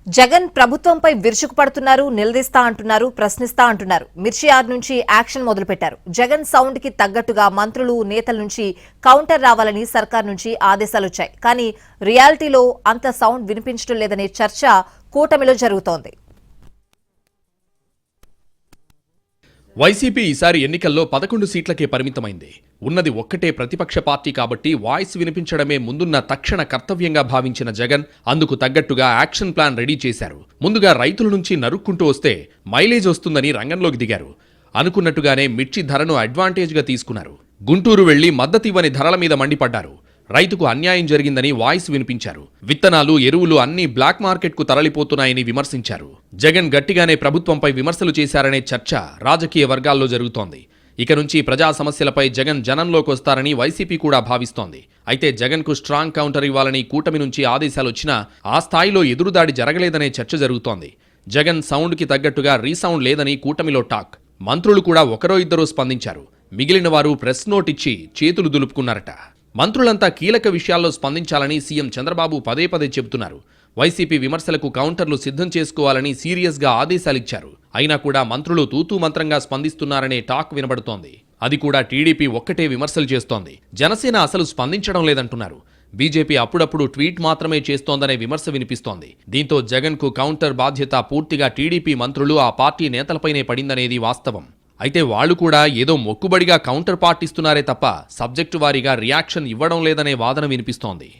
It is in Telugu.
జగన్ ప్రభుత్వంపై విరుచుకుపడుతున్నారు, నిలదీస్తా అంటున్నారు, ప్రశ్నిస్తా అంటున్నారు. మిర్చియార్ నుంచి యాక్షన్ మొదలుపెట్టారు. జగన్ సౌండ్ కి తగ్గట్టుగా మంత్రులు, నేతల నుంచి కౌంటర్ రావాలని సర్కార్ నుంచి ఆదేశాలొచ్చాయి. కానీ రియాలిటీలో అంత సౌండ్ వినిపించడం లేదనే చర్చ కూటమిలో జరుగుతోంది. వైసీపీ ఈసారి ఎన్నికల్లో 11 సీట్లకే పరిమితమైంది. ఉన్నది ఒక్కటే ప్రతిపక్ష పార్టీ కాబట్టి వాయిస్ వినిపించడమే ముందున్న తక్షణ కర్తవ్యంగా భావించిన జగన్ అందుకు తగ్గట్టుగా యాక్షన్ ప్లాన్ రెడీ చేశారు. ముందుగా రైతుల నుంచి నరుక్కుంటూ వస్తే మైలేజ్ వస్తుందని రంగంలోకి దిగారు. అనుకున్నట్టుగానే మిర్చి ధరను అడ్వాంటేజ్గా తీసుకున్నారు. గుంటూరు వెళ్లి మద్దతివ్వని ధరల మీద మండిపడ్డారు. రైతుకు అన్యాయం జరిగిందని వాయిస్ వినిపించారు. విత్తనాలు, ఎరువులు అన్నీ బ్లాక్ మార్కెట్కు తరలిపోతున్నాయని విమర్శించారు. జగన్ గట్టిగానే ప్రభుత్వంపై విమర్శలు చేశారనే చర్చ రాజకీయ వర్గాల్లో జరుగుతోంది. ఇక నుంచి ప్రజా సమస్యలపై జగన్ జనంలోకి వస్తారని వైసీపీ కూడా భావిస్తోంది. అయితే జగన్కు స్ట్రాంగ్ కౌంటర్ ఇవ్వాలని కూటమి నుంచి ఆదేశాలొచ్చినా ఆ స్థాయిలో ఎదురుదాడి జరగలేదనే చర్చ జరుగుతోంది. జగన్ సౌండ్కి తగ్గట్టుగా రీసౌండ్ లేదని కూటమిలో టాక్. మంత్రులు కూడా ఒకరో ఇద్దరో స్పందించారు. మిగిలిన వారు ప్రెస్ నోట్ ఇచ్చి చేతులు దులుపుకున్నారట. మంత్రులంతా కీలక విషయాల్లో స్పందించాలని సీఎం చంద్రబాబు పదే పదే చెబుతున్నారు. వైసీపీ విమర్శలకు కౌంటర్లు సిద్ధం చేసుకోవాలని సీరియస్గా ఆదేశాలిచ్చారు. అయినా కూడా మంత్రులు తూతూ మంత్రంగా స్పందిస్తున్నారనే టాక్ వినబడుతోంది. అది కూడా టీడీపీ ఒక్కటే విమర్శలు చేస్తోంది. జనసేన అసలు స్పందించడం లేదంటున్నారు. బీజేపీ అప్పుడప్పుడు ట్వీట్ మాత్రమే చేస్తోందనే విమర్శ వినిపిస్తోంది. దీంతో జగన్కు కౌంటర్ బాధ్యత పూర్తిగా టీడీపీ మంత్రులు, ఆ పార్టీ నేతలపైనే పడిందనేది వాస్తవం. అయితే వాళ్లు కూడా ఏదో మొక్కుబడిగా కౌంటర్ పార్ట్ ఇస్తున్నారే తప్ప సబ్జెక్టు వారీగా రియాక్షన్ ఇవ్వడం లేదనే వాదన వినిపిస్తోంది.